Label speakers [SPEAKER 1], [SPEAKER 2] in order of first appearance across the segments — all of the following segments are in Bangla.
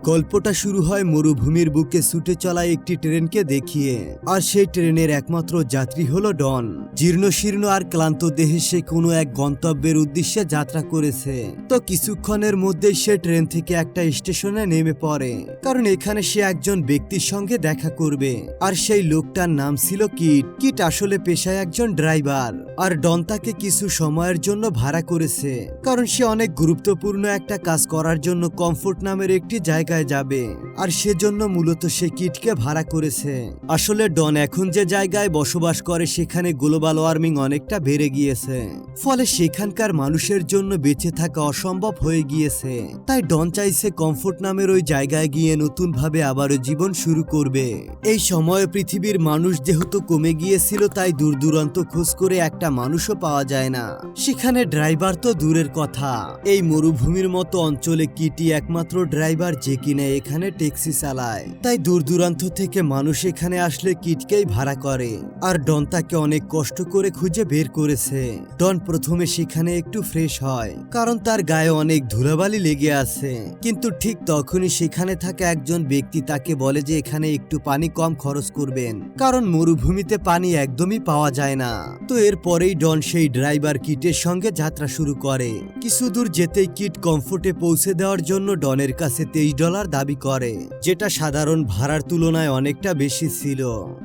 [SPEAKER 1] গল্পটা শুরু হয় মরুভূমির বুকে ছুটে চলা একটি ট্রেনকে দেখিয়ে। আর সেই ট্রেনের একমাত্র যাত্রী হলো ডন। জীর্ণশীর্ণ আর ক্লান্ত দেহে সে কোনো এক গন্তব্যের উদ্দেশ্যে যাত্রা করেছে। তো কিছুক্ষণের মধ্যেই সে ট্রেন থেকে একটা স্টেশনে নেমে পড়ে, কারণ এখানে সে একজন ব্যক্তির সঙ্গে দেখা করবে। আর সেই লোকটার নাম ছিল কিট। কিট আসলে পেশায় একজন ড্রাইভার, আর ডন তাকে কিছু সময়ের জন্য ভাড়া করেছে, কারণ সে অনেক গুরুত্বপূর্ণ একটা কাজ করার জন্য কমফোর্ট নামের একটি জায়গায় যাবে। আর সেজন্য মূলত সে কিটকে ভাড়া করেছে। আসলে ডন এখন যে জায়গায় বসবাস করে সেখানে গ্লোবাল ওয়ার্মিং অনেকটা বেড়ে গিয়েছে, ফলে সেখানকার মানুষের জন্য বেঁচে থাকা অসম্ভব হয়ে গিয়েছে। তাই ডন চাইছে কমফোর্ট নামের ওই জায়গায় গিয়ে নতুন ভাবে আবারও জীবন শুরু করবে। এই সময়ে পৃথিবীর মানুষ যেহেতু কমে গিয়েছিল, তাই দূর দূরান্ত খোঁজ করে একটা মানুষও পাওয়া যায় না। সেখানে ড্রাইভার তো দূরের কথা, এই মরুভূমির মতো অঞ্চলে কিটি একমাত্র ড্রাইভার যে কিনা এখানে ট্যাক্সি চালায়। তাই দূর দূরান্ত থেকে মানুষ এখানে আসলে কিটকেই ভাড়া করে। আর ডন তাকে অনেক কষ্ট করে খুঁজে বের করেছে। ডন প্রথমে সেখানে একটু ফ্রেশ হয়, কারণ তার গায়ে অনেক ধুলাবালি লেগে আছে। কিন্তু ঠিক তখনই সেখানে থাকা একজন ব্যক্তি তাকে বলে যে এখানে একটু পানি কম খরচ করবেন, কারণ মরুভূমিতে পানি একদমই পাওয়া যায় না। তো এরপরেই ডন সেই ড্রাইভার কিটের সঙ্গে যাত্রা শুরু করে। কিছু দূর যেতেই কিট কমফোর্টে পৌঁছে দেওয়ার জন্য ডনের কাছে $23 দাবি করে, যেটা সাধারণ ভাড়ার তুলনায় অনেকটা বেশি ছিল।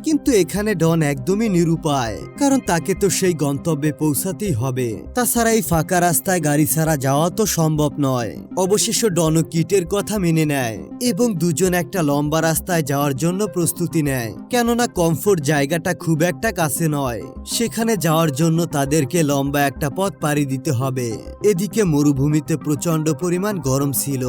[SPEAKER 1] কিন্তু এখানে ডন একদমই নিরুপায়, কারণ তাকে তো সেই গন্তব্যে পৌঁছাতেই হবে। তাছাড়া এই ফাঁকা রাস্তায় গাড়ি ছাড়া যাওয়া তো সম্ভব নয়। অবশেষে ডন ও কিটের কথা মেনে নেয় এবং দুজন একটা লম্বা রাস্তায় যাওয়ার জন্য প্রস্তুতি নেয়, কেননা কমফোর্ট জায়গাটা খুব একটা কাছে নয়। সেখানে যাওয়ার জন্য তাদেরকে লম্বা একটা পথ পাড়ি দিতে হবে। এদিকে মরুভূমিতে প্রচন্ড পরিমাণ গরম ছিল,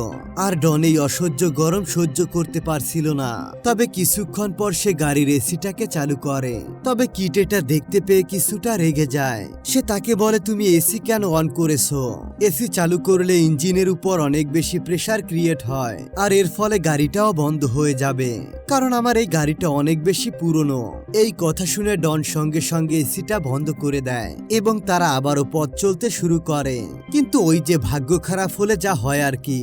[SPEAKER 1] আর ডন এই অসহ্য গরম সহ্য করতে পারছিল না। তবে কিছুক্ষণ পর সে গাড়ির এসিটাকে চালু করে। তবে কিট এটা দেখতে পেয়ে কিছুটা রেগে যায়। সে তাকে বলে, তুমি এসি কেন অন করেছো? এসি চালু করলে ইঞ্জিনের উপর অনেক বেশি প্রেসার ক্রিয়েট হয়, আর এর ফলে গাড়িটাও বন্ধ হয়ে যাবে, কারণ আমার এই গাড়িটা অনেক বেশি পুরনো। এই কথা শুনে ডন সঙ্গে সঙ্গে এসিটা বন্ধ করে দেয় এবং তারা আবারও পথ চলতে শুরু করে। কিন্তু ওই যে ভাগ্য খারাপ হলে যা হয় আর কি,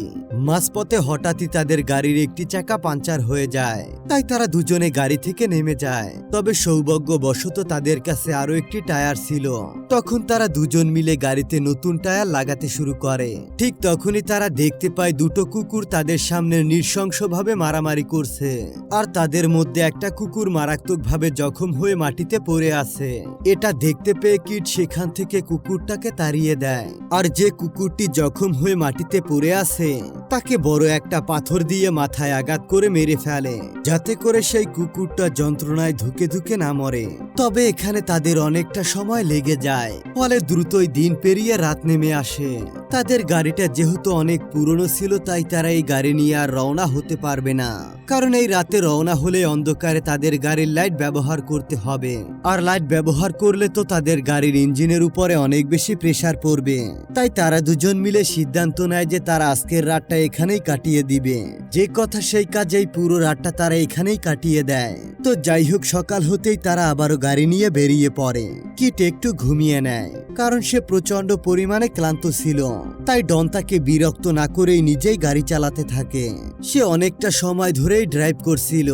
[SPEAKER 1] মাঝপথে হঠাৎই তাদের গাড়ির একটি চাকা পাঞ্চার হয়ে যায়। তাই তারা দুজনে গাড়ি থেকে নেমে যায়। তবে সৌভাগ্যবশত তাদের কাছে আরো একটি টায়ার ছিল। তখন তারা দুজন মিলে গাড়িতে নতুন টায়ার লাগাতে শুরু করে। ঠিক তখনই তারা দেখতে পায় দুটো কুকুর তাদের সামনে নৃশংসভাবে মারামারি করছে, আর তাদের মধ্যে একটা কুকুর মারাত্মকভাবে জখম হয়ে মাটিতে পড়ে আছে। এটা দেখতে পেয়ে কিট সেখান থেকে কুকুরটাকে তাড়িয়ে দেয়, আর যে কুকুরটি জখম হয়ে মাটিতে পড়ে আছে তাকে বড় একটা পাথর দিয়ে মাথায় আঘাত করে মেরে ফেলে, যাতে করে সেই কুকুরটা যন্ত্রণায় ধুকে ধুকে না মরে। তবে এখানে তাদের অনেকটা সময় লেগে যায়, ফলে দ্রুতই দিন পেরিয়ে রাত নেমে আসে। তাদের গাড়িটা যেহেতু অনেক পুরনো ছিল, তাই তারা এই গাড়ি নিয়ে আর রওনা হতে পারবে না, কারণ এই রাতে রওনা হলে অন্ধকারে তাদের গাড়ির লাইট ব্যবহার করতে হবে। আর লাইট ব্যবহার করলে তো তাদের গাড়ির ইঞ্জিনের উপরে অনেক বেশি প্রেসার পড়বে। তাই তারা দুজন মিলে সিদ্ধান্ত নেয় যে তারা আজকের রাতটা এখানেই কাটিয়ে দিবে। যে কথা সেই কাজেই পুরো রাতটা তারা এখানেই কাটিয়ে দেয়। তো যাই হোক, সকাল হতেই তারা আবারও গাড়ি নিয়ে বেরিয়ে পড়ে। কিট একটু ঘুমিয়ে নেয়, কারণ সে প্রচন্ড পরিমাণে ক্লান্ত ছিল। তাই ডন তাকে বিরক্ত না করেই নিজেই গাড়ি চালাতে থাকে। সে অনেকটা সময় ধরেই ড্রাইভ করছিল।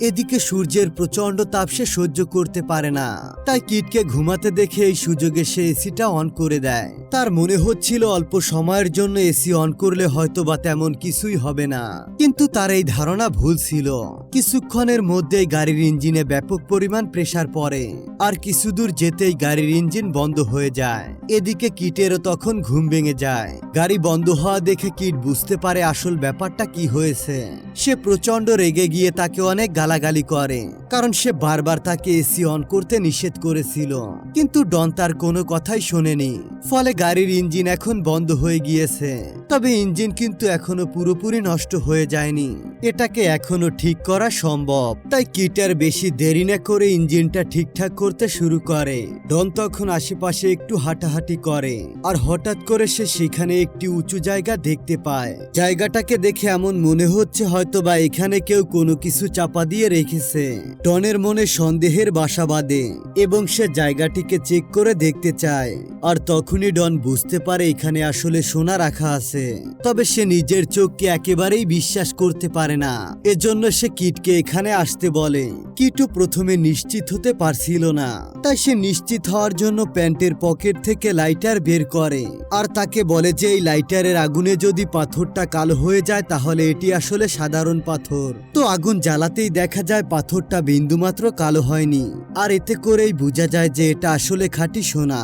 [SPEAKER 1] এদিকে সূর্যের প্রচন্ড তাপ সে সহ্য করতে পারে না, তাই কিটকে ঘুমাতে দেখে এই সুযোগে সে এসিটা অন করে দেয়। তার মনে হচ্ছিল অল্প সময়ের জন্য এসি অন করলে হয়তো বা তেমন কিছুই হবে না, কিন্তু তার এই ধারণা ভুল ছিল। কিছুক্ষণের মধ্যেই গাড়ির ইঞ্জিনে ব্যাপক পরিমাণ প্রেসার পড়ে, আর কিছু দূর যেতেই গাড়ির ইঞ্জিন বন্ধ হয়ে যায়। এদিকে কিটেরও তখন ঘুম ভেঙে যায়। গাড়ি বন্ধ হওয়া দেখে কিট বুঝতে পারে আসল ব্যাপারটা কি হয়েছে। সে প্রচন্ড রেগে গিয়ে তাকে অনেক গালাগালি করে, কারণ সে বারবার তাকে এসি অন করতে নিষেধ করেছিল। কিন্তু ডন তার কোনো কথাই শোনেনি, ফলে গাড়ির ইঞ্জিন এখন বন্ধ হয়ে গিয়েছে। তবে ইঞ্জিন কিন্তু এখনো পুরোপুরি নষ্ট হয়ে যায়নি, এটাকে এখনো ঠিক করা সম্ভব। তাই কিটার বেশি দেরি না করে ইঞ্জিনটা ঠিকঠাক করতে শুরু করে। ডন তখন আশেপাশে একটু হাঁটাহাঁটি করে, আর হঠাৎ করে সে সেখানে একটি উঁচু জায়গা দেখতে পায়। জায়গাটাকে দেখে এমন মনে হচ্ছে হয়তো বা এখানে কেউ কোনো কিছু চাপা দিয়ে রেখেছে, ডনের মনে সন্দেহের বাসা বাঁধে এবং সে জায়গাটিকে চেক করে দেখতে চায়। আর তখনই ডন বুঝতে পারে এখানে আসলে সোনা রাখা আছে। তবে সে নিজের চোখকে একেবারেই বিশ্বাস করতে পারে না। এজন্য সে কিটকে এখানে আসতে বলে। কিটও প্রথমে নিশ্চিত হতে পারছিল না, তাই সে নিশ্চিত হওয়ার জন্য প্যান্টের পকেট থেকে লাইটার বের করে আর তাকে বলে যে এই লাইটারের আগুনে যদি পাথরটা কালো হয়ে যায় তাহলে এটি আসলে সাধারণ পাথর। তো আগুন জ্বালাতেই দেখা যায় পাথরটা বিন্দুমাত্র কালো হয়নি, আর এতে করেই বোঝা যায় যে এটা আসলে খাঁটি সোনা।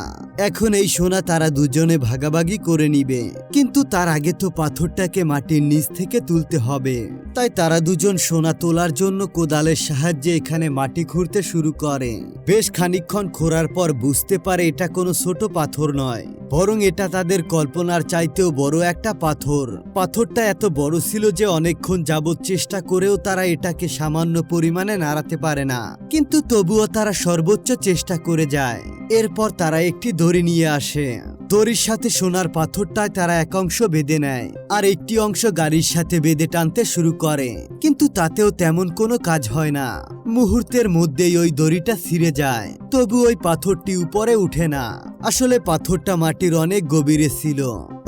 [SPEAKER 1] এখন এই সোনা তারা দুজনে ভাগাভাগি করে নিবে, কিন্তু তার আগে তো পাথরটাকে মাটির নিচ থেকে তুলতে হবে। তাই তারা দুজন সোনা তোলার জন্য কোদালের সাহায্যে এখানে মাটি খুঁড়তে শুরু করে। বেশ খানিকক্ষণ খোঁড়ার পর বুঝতে পারে এটা কোনো ছোট পাথর নয়, বরং এটা তাদের কল্পনার চাইতেও বড় একটা পাথর। পাথরটা এত বড় ছিল যে অনেকক্ষণ যাবৎ চেষ্টা করেও তারা এটাকে সামান্য পরিমাণে নাড়াতে পারে না, কিন্তু তবুও তারা সর্বোচ্চ চেষ্টা করে যায়। এরপর তারা একটি দড়ি নিয়ে আসে। দড়ির সাথে সোনার পাথরটায় তারা এক অংশ বেঁধে নেয় আর একটি অংশ গাড়ির সাথে বেঁধে টানতে শুরু করে, কিন্তু তাতেও তেমন কোনো কাজ হয় না। মুহূর্তের মধ্যেই ওই দড়িটা ছিঁড়ে যায়, তবু ওই পাথরটি উপরে উঠে না। আসলে পাথরটা মাটির অনেক গভীরে ছিল,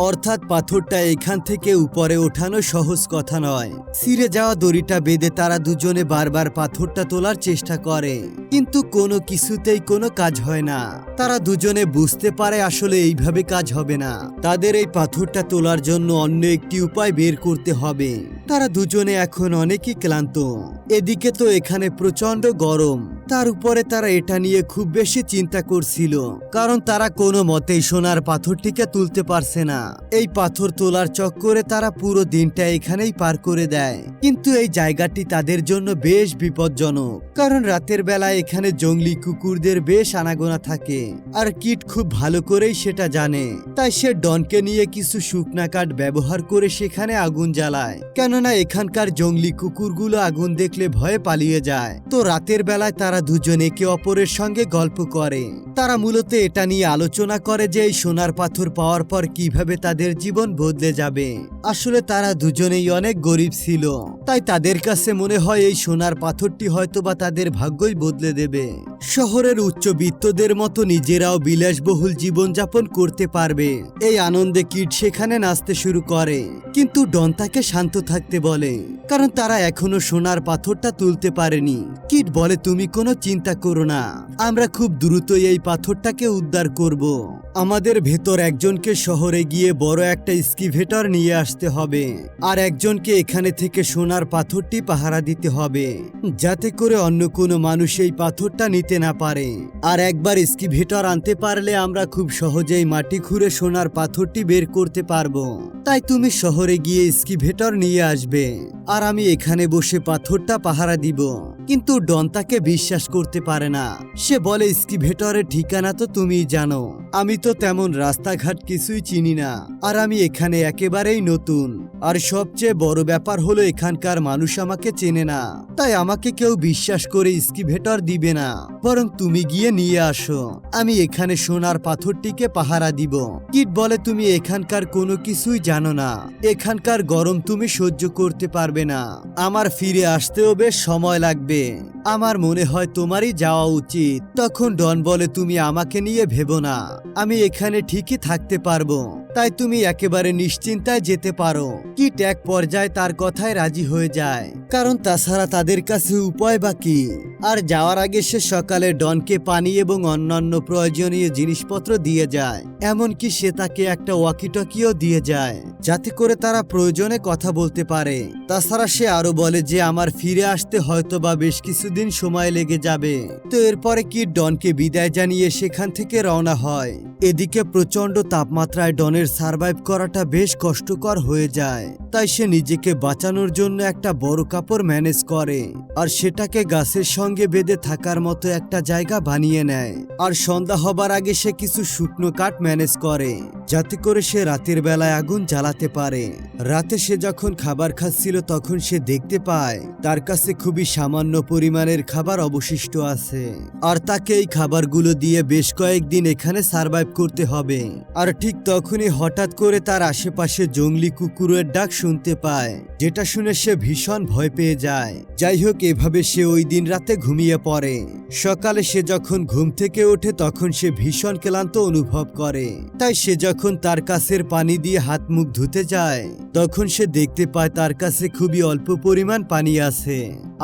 [SPEAKER 1] অর্থাৎ পাথরটা এখান থেকে উপরে ওঠানো সহজ কথা নয়। ছিঁড়ে যাওয়া দড়িটা বেঁধে তারা দুজনে বারবার পাথরটা তোলার চেষ্টা করে, কিন্তু কোনো কিছুতেই কোনো কাজ হয় না। তারা দুজনে বুঝতে পারে আসলে এইভাবে কাজ হবে না, তাদের এই পাথরটা তোলার জন্য অন্য একটি উপায় বের করতে হবে। তারা দুজনে এখন অনেকই ক্লান্ত। এদিকে তো এখানে প্রচন্ড গরম, তার উপরে তারা এটা নিয়ে খুব বেশি চিন্তা করছিল, কারণ তারা কোনো মতেই সোনার পাথরটিকে তুলতে পারছে না। এই পাথর তোলার চক্করে তারা পুরো দিনটা এখানেই পার করে দেয়। কিন্তু এই জায়গাটি তাদের জন্য বেশ বিপজ্জনক, কারণ রাতের বেলা এখানে জঙ্গলি কুকুরদের বেশ আনাগোনা থাকে, আর কিট খুব ভালো করেই সেটা জানে। তাই সে ডনকে নিয়ে কিছু শুকনা কাঠ ব্যবহার করে সেখানে আগুন জ্বালায়, কেননা এখানকার জঙ্গলি কুকুরগুলো আগুন দেখলে ভয়ে পালিয়ে যায়। তো রাতের বেলায় তারা দুজন একে অপরের সঙ্গে গল্প করে। তারা মূলত এটা নিয়ে আলোচনা করে যে এই সোনার পাথর পাওয়ার পর কিভাবে তাদের জীবন বদলে যাবে। আসলে তারা দুজনেই অনেক গরিব ছিল, তাই তাদের কাছে মনে হয় এই সোনার পাথরটি হয়তোবা তাদের ভাগ্যই বদলে দেবে। শহরের উচ্চবিত্তদের মতো নিজেরাও বিলাসবহুল জীবনযাপন করতে পারবে, এই আনন্দে কিট সেখানে নাচতে শুরু করে। কিন্তু ডন তাকে শান্ত থাকতে বলে, কারণ তারা এখনো সোনার পাথরটা তুলতে পারেনি। কিট বলে, তুমি কোনো চিন্তা করো না, আমরা খুব দ্রুতই এই পাথরটাকে উদ্ধার করব। আমাদের ভেতর একজনকে শহরে গিয়ে বড় একটা এক্সকাভেটর নিয়ে আসতে হবে, আর একজনকে এখানে থেকে সোনার পাথরটি পাহারা দিতে হবে, যাতে করে অন্য কোনো মানুষ এই পাথরটা নিতে না পারে। আর একবার এক্সকাভেটর আনতে পারলে আমরা খুব সহজেই মাটি খুঁড়ে সোনার পাথরটি বের করতে পারবো। তাই তুমি শহরে গিয়ে এক্সকাভেটর নিয়ে আসবে, আর আমি এখানে বসে পাথরটা পাহারা দিব। কিন্তু ডন তাকে বিশ্বাস করতে পারে না। সে বলে, এক্সকাভেটরের ঠিকানা তো তুমিই জানো, আমি তো তেমন রাস্তাঘাট কিছুই চিনি না, আর আমি এখানে একেবারেই নতুন। আর সবচেয়ে বড় ব্যাপার হলো এখানকার মানুষ আমাকে চেনে না, তাই আমাকে কেউ বিশ্বাস করে এক্সকাভেটর দিবে না, বরং তুমি গিয়ে নিয়ে আসো, আমি এখানে সোনার পাথরটিকে পাহারা দিব। কিট বলে, তুমি এখানকার কোনো কিছুই জানো না, এখানকার গরম তুমি সহ্য করতে পারবে না, আমার ফিরে আসতেও বেশ সময় লাগবে, আমার মনে হয় তোমারই যাওয়া উচিত। তখন ডন বলে, তুমি আমাকে নিয়ে ভেবো না, আমি এখানে ঠিকই থাকতে পারবো, তাই তুমি একেবারে নিশ্চিন্তায় যেতে পারো। কিট এক পর্যায়ে তার কথায় রাজি হয়ে যায়, কারণ তাছাড়া তাদের কাছে উপায় বা কি। আর যাওয়ার আগে সে সকালে ডনকে পানি এবং অন্যান্য প্রয়োজনীয় জিনিসপত্র দিয়ে যায়, এমনকি সে তাকে একটা ওয়াকিটকিও দিয়ে যায়, যাতে করে তারা প্রয়োজনে কথা বলতে পারে। তাছাড়া সে আরো বলে যে আমার ফিরে আসতে হয়তো বা বেশ কিছুদিন সময় লেগে যাবে। তো এরপরে কিট ডনকে বিদায় জানিয়ে সেখান থেকে রওনা হয়। এদিকে প্রচন্ড তাপমাত্রায় ডনের সার্ভাইভ করাটা বেশ কষ্টকর হয়ে যায়, তাই সে নিজেকে বাঁচানোর জন্য একটা বড় কাপড় ম্যানেজ করে, আর সেটাকে গাছের সঙ্গে বেঁধে থাকার মতো একটা জায়গা বানিয়ে নেয়। আর সন্ধ্যা হবার আগে সে কিছু শুকনো কাঠ ম্যানেজ করে, যাতে করে সে রাতের বেলায় আগুন জ্বালাতে পারে। রাতে সে যখন খাবার খাচ্ছিল তখন সে দেখতে পায় তার কাছে খুবই সামান্য পরিমাণের খাবার অবশিষ্ট আছে, আর তাকে এই খাবারগুলো দিয়ে বেশ কয়েকদিন এখানে সার্ভাইভ করতে হবে। আর ঠিক তখনই হঠাৎ করে তার আশেপাশে জঙ্গলি কুকুরের ডাক শুনতে পায়, যেটা শুনে সে ভীষণ ভয় পেয়ে যায়। যাই হোক, এভাবে সে ওই দিন রাতে ঘুমিয়ে পড়ে। সকালে সে যখন ঘুম থেকে ওঠে তখন সে ভীষণ ক্লান্ত অনুভব করে। তাই সে যখন তার কাছের পানি দিয়ে হাত মুখ ধুতে যায় তখন সে দেখতে পায় তার কাছে খুবই অল্প পরিমাণ পানি আছে,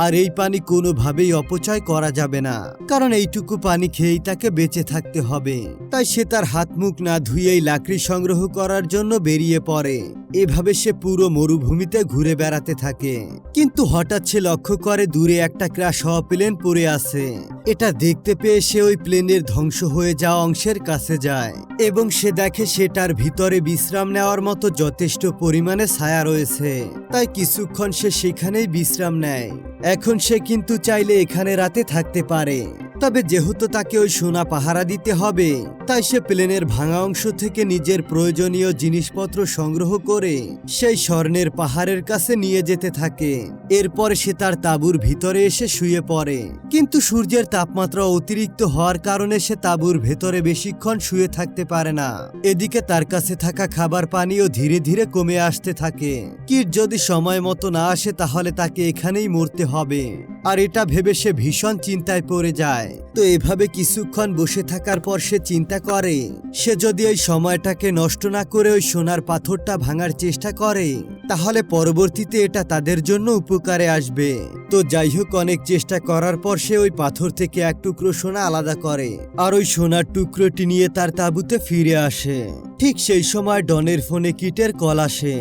[SPEAKER 1] আর এই পানি কোনোভাবেই অপচয় করা যাবে না, কারণ এইটুকু পানি খেয়েই তাকে বেঁচে থাকতে হবে। তাই সে তার হাত মুখ না ধুয়েই লাকড়ি সংগ্রহ করার জন্য বেরিয়ে পড়ে। এভাবে সে পুরো মরুভূমিতে ঘুরে বেড়াতে থাকে। কিন্তু হঠাৎ সে লক্ষ্য করে দূরে একটা ক্র্যাশ হওয়া প্লেন পড়ে আছে। এটা দেখতে পেয়ে সে ওই প্লেনের ধ্বংস হয়ে যাওয়া অংশের কাছে যায় এবং সে দেখে সেটার ভিতরে বিশ্রাম নেওয়ার মতো যথেষ্ট পরিমাণে ছায়া রয়েছে। তাই কিছুক্ষণ সে সেখানেই বিশ্রাম নেয়। এখন সে কিন্তু চাইলে এখানে রাতে থাকতে পারে, তবে যেহেতু তাকে ওই সোনা পাহারা দিতে হবে তাই সে প্লেনের ভাঙা অংশ থেকে নিজের প্রয়োজনীয় জিনিসপত্র সংগ্রহ করে সেই স্বর্ণের পাহাড়ের কাছে নিয়ে যেতে থাকে। এরপর সে তার তাঁবুর ভিতরে এসে শুয়ে পড়ে, কিন্তু সূর্যের তাপমাত্রা অতিরিক্ত হওয়ার কারণে সে তাঁবুর ভেতরে বেশিক্ষণ শুয়ে থাকতে পারে না। এদিকে তার কাছে থাকা খাবার পানিও ধীরে ধীরে কমে আসতে থাকে। কিট যদি সময় মতো না আসে তাহলে তাকে এখানেই মরতে হবে, আর এটা ভেবে সে ভীষণ চিন্তায় পড়ে যায়। তো এভাবে কিছুক্ষণ বসে থাকার পর সে চিন্তা করে সে যদি ওই সময়টাকে নষ্ট না করে ওই সোনার পাথরটা ভাঙার চেষ্টা করে তাহলে পরবর্তীতে এটা তাদের জন্য উপকারে আসবে। তো যাই হোক, অনেক চেষ্টা করার পর সে ওই পাথর থেকে এক টুকরো সোনা আলাদা করে আর ওই সোনার টুকরোটি নিয়ে তার তাঁবুতে ফিরে আসে। ঠিক সেই সময় ডনের ফোনে কিটের কল আসে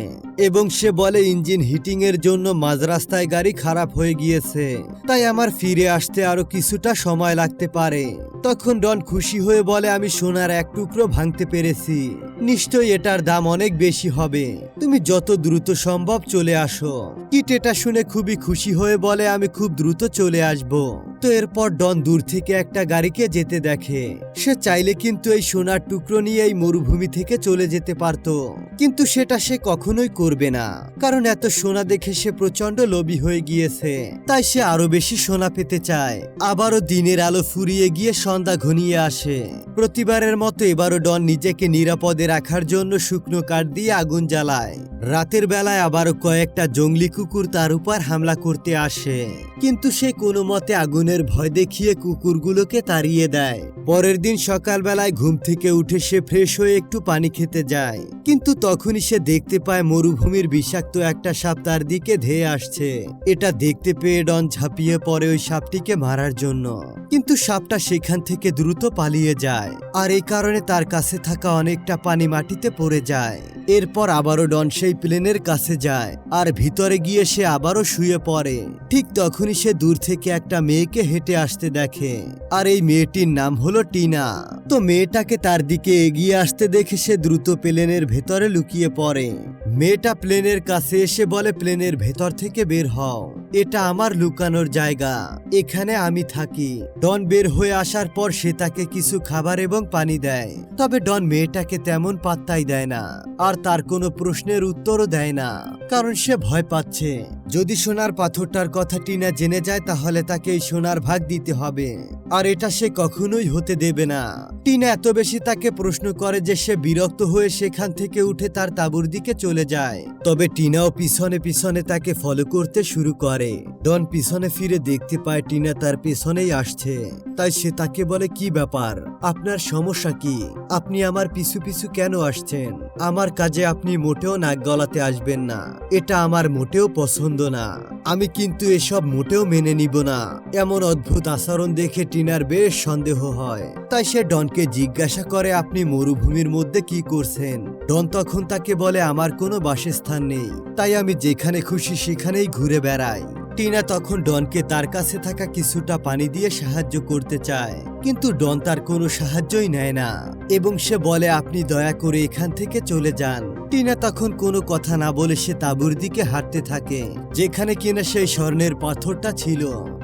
[SPEAKER 1] এবং সে বলে ইঞ্জিন হিটিং এর জন্য মাঝ রাস্তায় গাড়ি খারাপ হয়ে গিয়েছে, তাই আমার ফিরে আসতে আরো কিছুটা সময় লাগতে পারে। তখন ডন খুশি হয়ে বলে, আমি সোনার এক টুকরো ভাঙতে পেরেছি, নিশ্চয়ই এটার দাম অনেক বেশি হবে, তুমি যত দ্রুত সম্ভব চলে আসো। কিট এটা শুনে খুবই খুশি হয়ে বলে, আমি খুব দ্রুত চলে আসব। তো এরপর ডন দূর থেকে একটা গাড়িকে যেতে দেখে। সে চাইলে কিন্তু এই সোনার টুকরো নিয়ে এই মরুভূমি থেকে চলে যেতে পারত, কিন্তু সেটা সে কখনোই করবে না, কারণ এত সোনা দেখে সে প্রচন্ড লোভী হয়ে গিয়েছে। তাই সে আরো বেশি সোনা পেতে চায়। আবারও দিনের আলো ফুরিয়ে গিয়ে সন্ধ্যা ঘনিয়ে আসে। প্রতিবারের মতো এবারও ডন নিজেকে নিরাপদে রাখার জন্য শুকনো কাঠ দিয়ে আগুন জ্বালায়। রাতের বেলায় আবারও কয়েকটা জঙ্গলি কুকুর তার উপর হামলা করতে আসে, কিন্তু সে কোনো মতে আগুনের ভয় দেখিয়ে কুকুরগুলোকে তাড়িয়ে দেয়। পরের দিন সকালবেলায় ঘুম থেকে উঠে সে ফ্রেশ হয়ে একটু পানি খেতে যায়, কিন্তু তখনই সে দেখতে পায় মরুভূমির বিষাক্ত একটা সাপ তার দিকে ধেয়ে আসছে। এটা দেখতে পেয়ে ডন ঝাঁপিয়ে পড়ে ওই সাপটিকে মারার জন্য, কিন্তু সাপটা সেখান থেকে দ্রুত পালিয়ে যায়, আর এই কারণে তার কাছে থাকা অনেকটা পানি মাটিতে পড়ে যায়। এরপর আবারও ডন সেই প্লেনের কাছে যায় আর ভিতরে গিয়ে সে আবারও শুয়ে পড়ে। ঠিক তখনই সে দূর থেকে একটা মেয়েকে হেঁটে আসতে দেখে, আর এই মেয়েটির নাম হলো টিনা। তো মেয়েটাকে তার দিকে এগিয়ে আসতে দেখে সে দ্রুত প্লেনের ভেতরে লুকিয়ে পড়ে। মেয়েটা প্লেনের কাছে এসে বলে, প্লেনের ভেতর থেকে বের হও, এটা আমার লুকানোর জায়গা, এখানে আমি থাকি। ডন বের হয়ে আসার পর সে তাকে কিছু খাবার এবং পানি দেয়, তবে ডন মেয়েটাকে তেমন পাত্তাই দেয় না, আর তার কোনো প্রশ্নের উত্তরও দেয় না, কারণ সে ভয় পাচ্ছে যদি সোনার পাথরটার কথা টিনা জেনে যায় তাহলে তাকে এই সোনার ভাগ দিতে হবে, আর এটা সে কখনোই হতে দেবে না। টিনা এত বেশি তাকে প্রশ্ন করে যে সে বিরক্ত হয়ে সেখান থেকে উঠে তার তাঁবুর দিকে চলে যায়। তবে টিনাও পিছনে পিছনে তাকে ফলো করতে শুরু করে। ডন পিছনে ফিরে দেখতে পায় টিনা তার পেছনেই আসছে, তাই সে তাকে বলে, কি ব্যাপার, আপনার সমস্যা কি? আপনি আমার পিছু পিছু কেন আসছেন? আমার কাজে আপনি মোটেও নাক গলাতে আসবেন না, এটা আমার মোটেও পছন্দ না, আমি কিন্তু এসব মোটেও মেনে নিব না। এমন অদ্ভুত আচরণ দেখে টিনার বেশ সন্দেহ হয়, তাই সে ডনকে জিজ্ঞাসা করে, আপনি মরুভূমির মধ্যে কি করছেন? ডন তখন তাকে বলে, আমার কোনো বাসস্থান নেই, তাই আমি যেখানে খুশি সেখানেই ঘুরে বেড়াই। টিনা তখন ডনকে তার কাছে থাকা কিছুটা পানি দিয়ে সাহায্য করতে চায়, কিন্তু ডন তার কোনো সাহায্যই নেয় না এবং সে বলে, আপনি দয়া করে এখান থেকে চলে যান। টিনা তখন কোনো কথা না বলে সে তাঁবুর দিকে হাঁটতে থাকে, যেখানে কিনা সেই স্বর্ণের পাথরটা ছিল।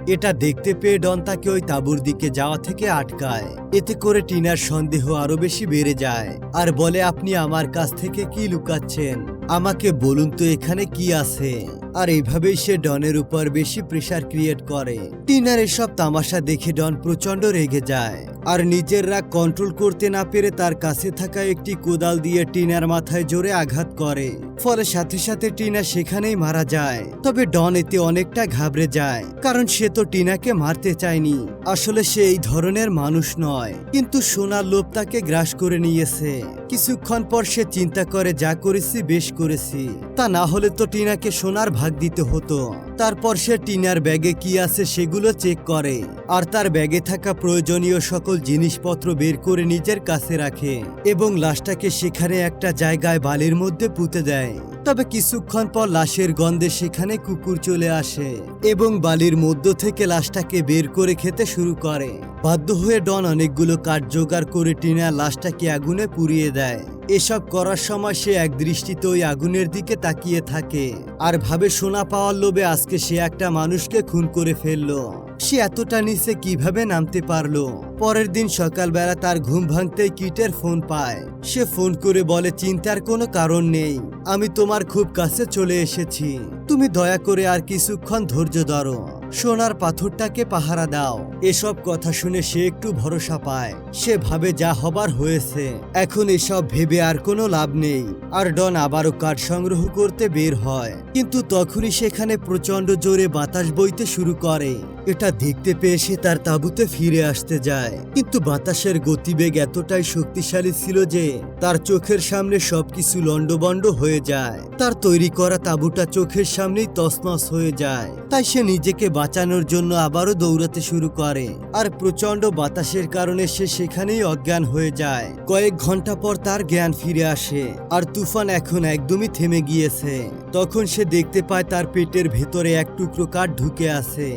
[SPEAKER 1] এটা দেখতে পেয়ে ডন তাকে ওই তাঁবুর দিকে যাওয়া থেকে আটকায়। এতে করে টিনার সন্দেহ আরো বেশি বেড়ে যায় আর বলে, আপনি আমার কাছ থেকে কি লুকাচ্ছেন? আমাকে বলুন তো এখানে কি আছে। আর এইভাবেই সে ডনের উপর বেশি প্রেসার ক্রিয়েট করে। টিনার এসব তামাশা দেখে ডন প্রচন্ড রেগে যায় আর নিজের রাগ কন্ট্রোল করতে না পেরে তার কাছে থাকা একটি কোদাল দিয়ে টিনার মাথায় জোরে আঘাত করে। ফলে সাথে সাথে টিনা সেখানেই মারা যায়। তবে ডন এতে অনেকটা ঘাবড়ে যায়, কারণ সে তো টিনাকে মারতে চায়নি। আসলে সে এই ধরনের মানুষ নয়, কিন্তু সোনার লোভ তাকে গ্রাস করে নিয়েছে। কিছুক্ষণ পর সে চিন্তা করে, যা করেছি বেশ করেছি, তা না হলে তো টিনাকে সোনার ভাগ দিতে হতো। তারপর সে টিনার ব্যাগে কি আছে সেগুলো চেক করে আর তার ব্যাগে থাকা প্রয়োজনীয় সকল জিনিসপত্র বের করে নিজের কাছে রাখে এবং লাশটাকে সেখানে একটা জায়গায় বালির মধ্যে পুঁতে দেয়। তবে কিছুক্ষণ পর লাশের গন্ধে সেখানে কুকুর চলে আসে এবং বালির মধ্য থেকে লাশটাকে বের করে খেতে শুরু করে। বাধ্য হয়ে ডন অনেকগুলো কাঠ জোগাড় করে টিনার লাশটাকে আগুনে পুড়িয়ে দেয়। এসব করার সময় সে এক দৃষ্টিতে ওই আগুনের দিকে তাকিয়ে থাকে আর ভাবে, সোনা পাওয়ার লোভে আজকে সে একটা মানুষকে খুন করে ফেললো। সে এতটা নিচে কিভাবে নামতে পারলো? পরের দিন সকালবেলা তার ঘুম ভাঙতেই কিটের ফোন পায়। সে ফোন করে বলে, চিন্তার কোনো কারণ নেই, আমি তোমার খুব কাছে চলে এসেছি। তুমি দয়া করে আর কিছুক্ষণ ধৈর্য ধরো, সোনার পাথরটাকে পাহারা দাও। এসব কথা শুনে সে একটু ভরসা পায়। সে ভাবে যা হবার হয়েছে, এখন এসব ভেবে আর কোনো লাভ নেই। আর ডন আবারও কাঠ সংগ্রহ করতে বের হয়, কিন্তু তখনই সেখানে প্রচন্ড জোরে বাতাস বইতে শুরু করে। এটা দেখতে পেয়ে সে তার তাঁবুতে ফিরে আসতে যায়, কিন্তু বাতাসের গতিবেগ এতটাই শক্তিশালী ছিল যে তার চোখের সামনে সবকিছু লন্ডভন্ড হয়ে যায়। তার তৈরি করা তাঁবুটা চোখের সামনেই তছনছ হয়ে যায়। তাই সে নিজেকে বাঁচানোর জন্য আবারও দৌড়াতে শুরু করে আর প্রচন্ড বাতাসের কারণে সে সেখানেই অজ্ঞান হয়ে যায়। কয়েক ঘন্টা পর তার জ্ঞান ফিরে আসে আর তুফান এখন একদমই থেমে গিয়েছে। তখন সে দেখতে পায় তার পেটের ভেতরে এক টুকরো কাঠ ঢুকে আছে।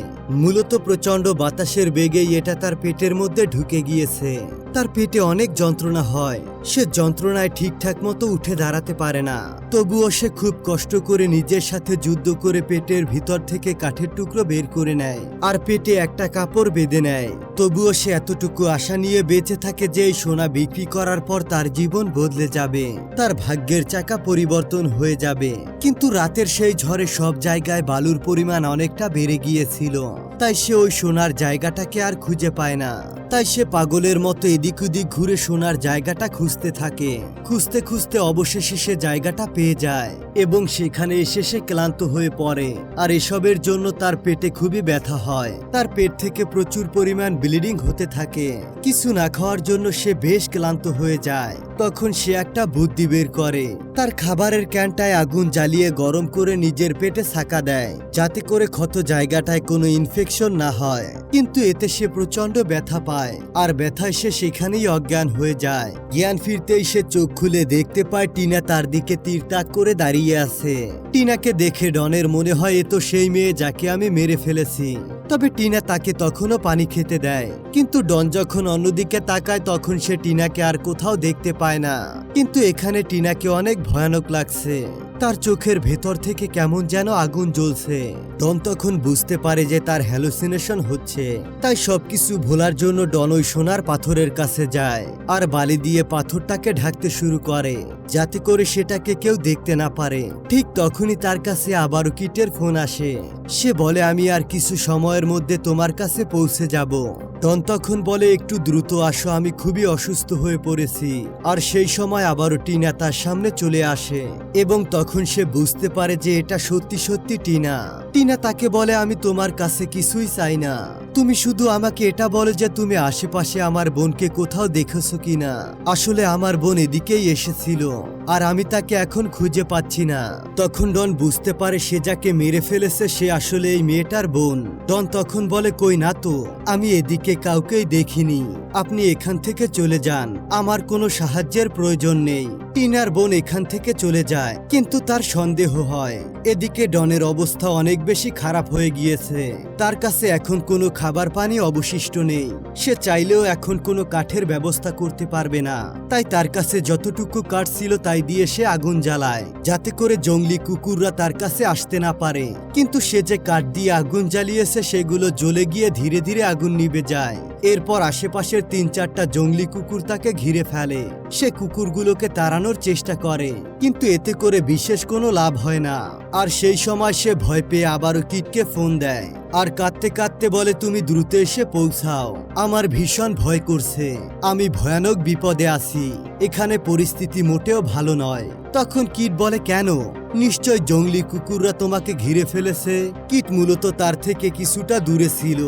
[SPEAKER 1] মূলত প্রচন্ড বাতাসের বেগেই এটা তার পেটের মধ্যে ঢুকে গিয়েছে। তার পেটে অনেক যন্ত্রণা হয়। সে যন্ত্রণায় ঠিকঠাক মতো উঠে দাঁড়াতে পারে না। তবুও সে খুব কষ্ট করে নিজের সাথে যুদ্ধ করে পেটের ভিতর থেকে কাঠের টুকরো বের করে নেয় আর পেটে একটা কাপড় বেঁধে নেয়। তবুও সে এতটুকু আশা নিয়ে বেঁচে থাকে যে এই সোনা বিক্রি করার পর তার জীবন বদলে যাবে, তার ভাগ্যের চাকা পরিবর্তন হয়ে যাবে। কিন্তু রাতের সেই ঝড়ে সব জায়গায় বালুর পরিমাণ অনেকটা বেড়ে গিয়েছিল। তাই সে ওই সোনার জায়গাটাকে আর খুঁজে পায় না। তাই সে পাগলের মতো এদিক ওদিক ঘুরে সোনার জায়গাটা খুঁজতে থাকে। খুঁজতে খুঁজতে অবশেষে সে জায়গাটা পেয়ে যায় এবং সেখানে এসে সে ক্লান্ত হয়ে পড়ে। আর এসবের জন্য তার পেটে খুবই ব্যথা হয়। তার পেট থেকে প্রচুর পরিমাণ ব্লিডিং হতে থাকে। কিছু না খাওয়ার জন্য সে বেশ ক্লান্ত হয়ে যায়। তখন সে একটা বুদ্ধি বের করে। তার খাবারের ক্যানটায় আগুন জ্বালিয়ে গরম করে নিজের পেটে ছাকা দেয়, যাতে করে ক্ষত জায়গাটায় কোনো ইনফেকশন না হয়। কিন্তু এতে সে প্রচন্ড ব্যথা পায় আর ব্যথায় সে সেখানেই অজ্ঞান হয়ে যায়। জ্ঞান ফিরতেই সে চোখ খুলে দেখতে পায় টিনা তার দিকে তীরতাক করে দাঁড়িয়ে আছে। টিনাকে দেখে ডনের মনে হয় এ তো সেই মেয়ে যাকে আমি মেরে ফেলেছি। তবে টিনা তাকে তখনও পানি খেতে দেয়। কিন্তু ডন যখন অন্যদিকে তাকায় তখন সে টিনাকে আর কোথাও দেখতে পায় না। কিন্তু এখানে টিনাকে অনেক ভয়ানক লাগছে। তার চোখের ভেতর থেকে কেমন যেন আগুন জ্বলছে। ডন তখন বুঝতে পারে যে তার হ্যালুসিনেশন হচ্ছে। তাই সবকিছু ভোলার জন্য ডন ওই সোনার পাথরের কাছে যায় আর বালি দিয়ে পাথরটাকে ঢাকতে শুরু করে, যাতে করে সেটাকে কেউ দেখতে না পারে। ঠিক তখনই তার কাছে আবারও কিটের ফোন আসে। সে বলে, আমি আর কিছু সময়ের মধ্যে তোমার কাছে পৌঁছে যাব। ডন তখন বলে, একটু দ্রুত আসো, আমি খুবই অসুস্থ হয়ে পড়েছি। আর সেই সময় আবারও টিনা তার সামনে চলে আসে এবং তখন সে বুঝতে পারে যে এটা সত্যি সত্যি টিনা। টিনা তাকে বলে, আমি তোমার কাছে কিছুই চাই না, তুমি শুধু আমাকে এটা বলো যে তুমি আশেপাশে আমার বোনকে কোথাও দেখেছো কিনা। আসলে আমার বোন এদিকেই এসেছিল আর আমি তাকে এখন খুঁজে পাচ্ছি না। তখন ডন বুঝতে পারে সে যাকে মেরে ফেলেছে সে আসলে এই মেয়েটার বোন। ডন তখন বলে, কই না তো, আমি এদিকে কাউকেই দেখিনি, আপনি এখান থেকে চলে যান, আমার কোনো সাহায্যের প্রয়োজন নেই। টিনার বোন এখান থেকে চলে যায়, কিন্তু তার সন্দেহ হয়। এদিকে ডনের অবস্থা অনেক বেশি খারাপ হয়ে গিয়েছে। তার কাছে এখন কোনো খাবার পানি অবশিষ্ট নেই। সে চাইলেও এখন কোনো কাঠের ব্যবস্থা করতে পারবে না। তাই তার কাছে যতটুকু কাঠ ছিল তাই দিয়ে সে আগুন জ্বালায়, যাতে করে জঙ্গলি কুকুররা তার কাছে আসতে না পারে। কিন্তু সে যে কাঠ দিয়ে আগুন জ্বালিয়েছে সেগুলো জ্বলে গিয়ে ধীরে ধীরে আগুন নিভে যায়। এরপর আশেপাশের ৩-৪টা জঙ্গলি কুকুর তাকে ঘিরে ফেলে। সে কুকুরগুলোকে তাড়ানোর চেষ্টা করে, কিন্তু এতে করে বিশেষ কোনো লাভ হয় না। আর সেই সময় সে ভয় পেয়ে আবারও কিটকে ফোন দেয় আর কাঁদতে কাঁদতে বলে, তুমি দ্রুত এসে পৌঁছাও, আমার ভীষণ ভয় করছে, আমি ভয়ানক বিপদে আছি, এখানে পরিস্থিতি মোটেও ভালো নয়। তখন কিট বলে, কেন? নিশ্চয় জঙ্গলি কুকুররা তোমাকে ঘিরে ফেলেছে। কিট মূলত তার থেকে কিছুটা দূরে ছিল,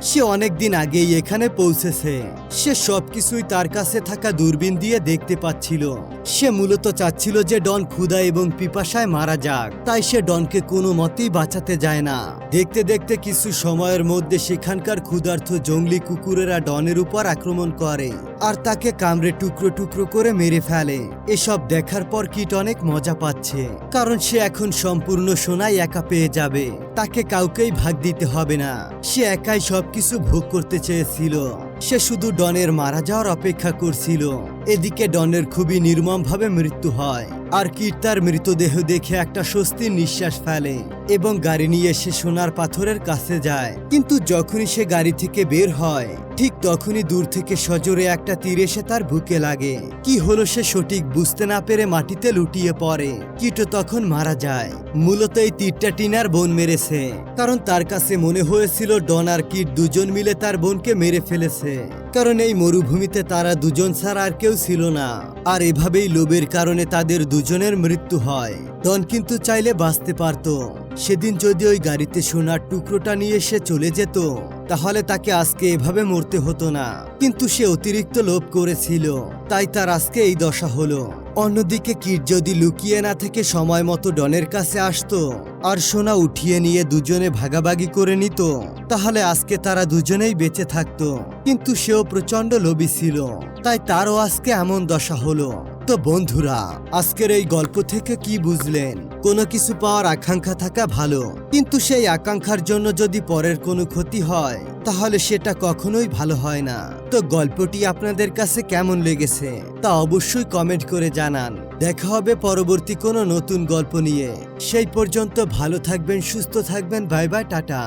[SPEAKER 1] সে অনেকদিন আগেই এখানে পৌঁছেছে। সে সবকিছুই তার কাছে থাকা দূরবীন দিয়ে দেখতে পাচ্ছিল। সে মূলত চাচ্ছিল যে ডন ক্ষুধা এবং পিপাসায় মারা যাক, তাই সে ডনকে কোনো মতেই বাঁচাতে যায় না। দেখতে দেখতে কিছু সময়ের মধ্যে সেখানকার ক্ষুধার্ত জঙ্গলি কুকুরেরা ডনের উপর আক্রমণ করে আর তাকে কামড়ে টুকরো টুকরো করে মেরে ফেলে। এসব দেখার পর কিট অনেক মজা পাচ্ছে, কারণ সে এখন সম্পূর্ণ সোনায় একা পেয়ে যাবে, তাকে কাউকেই ভাগ দিতে হবে না। সে একাই সবকিছু ভোগ করতে চেয়েছিল, সে শুধু ডনের মারা যাওয়ার অপেক্ষা করছিল। এদিকে ডনের খুবই নির্মমভাবে মৃত্যু হয় আর কিট তার মৃতদেহ দেখে একটা স্বস্তির নিঃশ্বাস ফেলে এবং গাড়ি নিয়ে সে সোনার পাথরের কাছে যায়। কিন্তু যখনই সে গাড়ি থেকে বের হয় ঠিক তখনই দূর থেকে সজোরে একটা তীর এসে তার বুকে লাগে। কি হলো সে সঠিক বুঝতে না পেরে মাটিতে লুটিয়ে পড়ে। কিটও তখন মারা যায়। মূলত এই তীরটা টিনার বোন মেরেছে, কারণ তার কাছে মনে হয়েছিল ডন আর কিট দুজন মিলে তার বোনকে মেরে ফেলেছে, কারণ এই মরুভূমিতে তারা দুজন ছাড়া আর কেউ ছিল না। আর এভাবেই লোভের কারণে তাদের দুজনের মৃত্যু হয়। ডন কিন্তু চাইলে বাঁচতে পারত। সেদিন যদি ওই গাড়িতে সোনার টুকরোটা নিয়ে সে চলে যেত তাহলে তাকে আজকে এভাবে মরতে হতো না, কিন্তু সে অতিরিক্ত লোভ করেছিল, তাই তার আজকে এই দশা হলো। অন্যদিকে কিট যদি লুকিয়ে না থেকে সময় মতো ডনের কাছে আসতো আর সোনা উঠিয়ে নিয়ে দুজনে ভাগাভাগি করে নিত তাহলে আজকে তারা দুজনেই বেঁচে থাকতো। কিন্তু সেও প্রচন্ড লোভী ছিল, তাই তারও আজকে এমন দশা হলো। তো বন্ধুরা, আজকের এই গল্প থেকে কি বুঝলেন? কোনো কিছু পাওয়ার আকাঙ্ক্ষা থাকা ভালো, কিন্তু সেই আকাঙ্ক্ষার জন্য যদি পরের কোনো ক্ষতি হয় তাহলে সেটা কখনোই ভালো হয় না। তো গল্পটি আপনাদের কাছে কেমন লেগেছে তা অবশ্যই কমেন্ট করে জানান। দেখা হবে পরবর্তী কোনো নতুন গল্প নিয়ে। সেই পর্যন্ত ভালো থাকবেন, সুস্থ থাকবেন। Bye bye, tata.